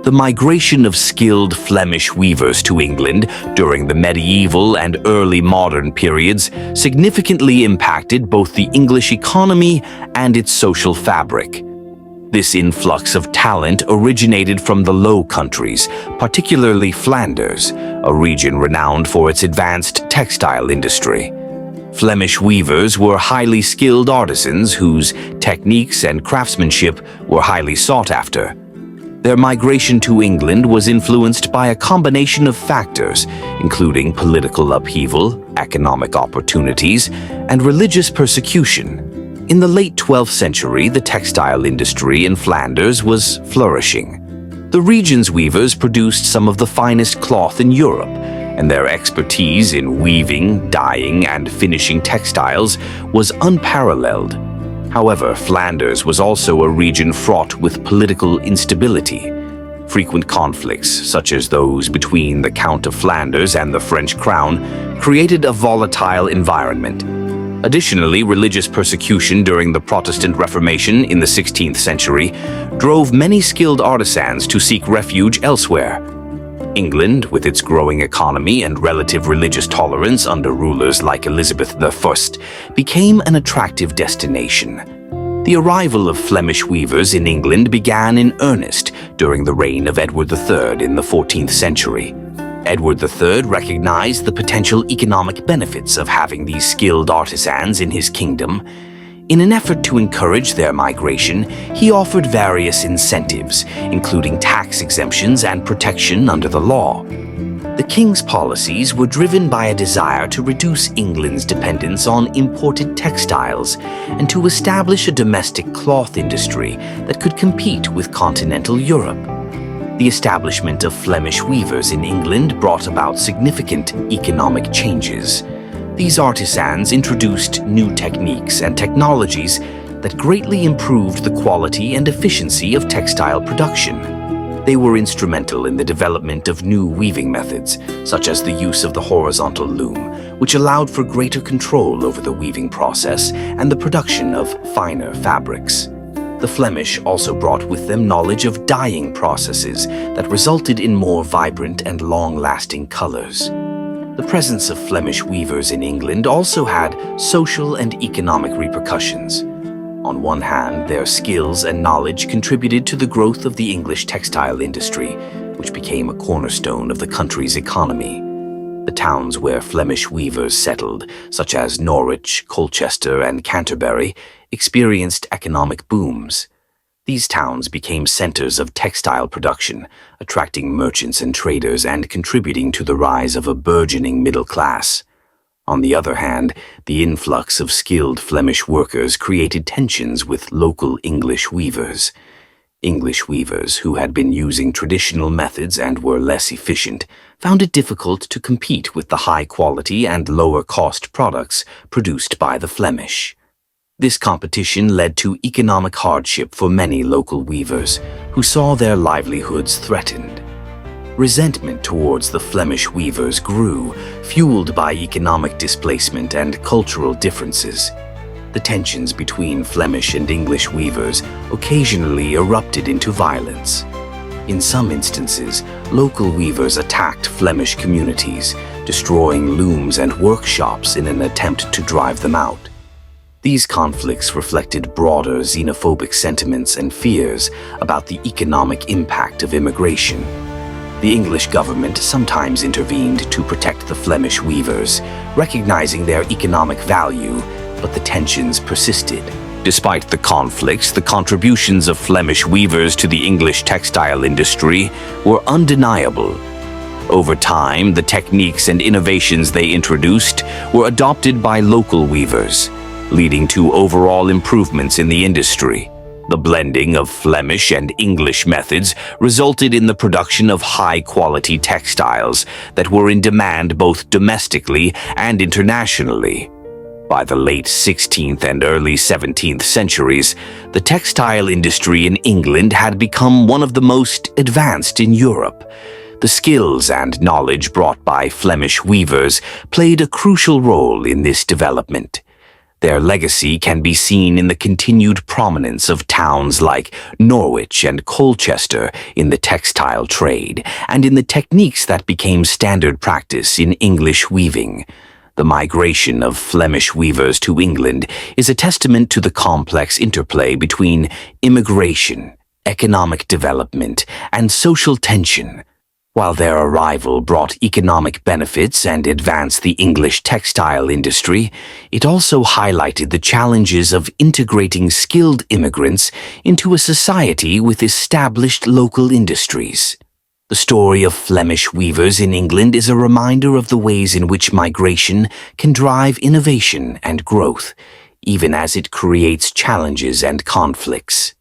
The migration of skilled Flemish weavers to England during the medieval and early modern periods significantly impacted both the English economy and its social fabric. This influx of talent originated from the Low Countries, particularly Flanders, a region renowned for its advanced textile industry. Flemish weavers were highly skilled artisans whose techniques and craftsmanship were highly sought after. Their migration to England was influenced by a combination of factors, including political upheaval, economic opportunities, and religious persecution. In the late 12th century, the textile industry in Flanders was flourishing. The region's weavers produced some of the finest cloth in Europe, and their expertise in weaving, dyeing, and finishing textiles was unparalleled. However, Flanders was also a region fraught with political instability. Frequent conflicts, such as those between the Count of Flanders and the French crown, created a volatile environment. Additionally, religious persecution during the Protestant Reformation in the 16th century drove many skilled artisans to seek refuge elsewhere. England, with its growing economy and relative religious tolerance under rulers like Elizabeth I, became an attractive destination. The arrival of Flemish weavers in England began in earnest during the reign of Edward III in the 14th century. Edward III recognized the potential economic benefits of having these skilled artisans in his kingdom. In an effort to encourage their migration, he offered various incentives, including tax exemptions and protection under the law. The king's policies were driven by a desire to reduce England's dependence on imported textiles and to establish a domestic cloth industry that could compete with continental Europe. The establishment of Flemish weavers in England brought about significant economic changes. These artisans introduced new techniques and technologies that greatly improved the quality and efficiency of textile production. They were instrumental in the development of new weaving methods, such as the use of the horizontal loom, which allowed for greater control over the weaving process and the production of finer fabrics. The Flemish also brought with them knowledge of dyeing processes that resulted in more vibrant and long-lasting colors. The presence of Flemish weavers in England also had social and economic repercussions. On one hand, their skills and knowledge contributed to the growth of the English textile industry, which became a cornerstone of the country's economy. The towns where Flemish weavers settled, such as Norwich, Colchester, and Canterbury, experienced economic booms. These towns became centers of textile production, attracting merchants and traders and contributing to the rise of a burgeoning middle class. On the other hand, the influx of skilled Flemish workers created tensions with local English weavers. English weavers, who had been using traditional methods and were less efficient, found it difficult to compete with the high-quality and lower-cost products produced by the Flemish. This competition led to economic hardship for many local weavers, who saw their livelihoods threatened. Resentment towards the Flemish weavers grew, fueled by economic displacement and cultural differences. The tensions between Flemish and English weavers occasionally erupted into violence. In some instances, local weavers attacked Flemish communities, destroying looms and workshops in an attempt to drive them out. These conflicts reflected broader xenophobic sentiments and fears about the economic impact of immigration. The English government sometimes intervened to protect the Flemish weavers, recognizing their economic value, but the tensions persisted. Despite the conflicts, the contributions of Flemish weavers to the English textile industry were undeniable. Over time, the techniques and innovations they introduced were adopted by local weavers, leading to overall improvements in the industry. The blending of Flemish and English methods resulted in the production of high-quality textiles that were in demand both domestically and internationally. By the late 16th and early 17th centuries, the textile industry in England had become one of the most advanced in Europe. The skills and knowledge brought by Flemish weavers played a crucial role in this development. Their legacy can be seen in the continued prominence of towns like Norwich and Colchester in the textile trade, and in the techniques that became standard practice in English weaving. The migration of Flemish weavers to England is a testament to the complex interplay between immigration, economic development, and social tension. While their arrival brought economic benefits and advanced the English textile industry, it also highlighted the challenges of integrating skilled immigrants into a society with established local industries. The story of Flemish weavers in England is a reminder of the ways in which migration can drive innovation and growth, even as it creates challenges and conflicts.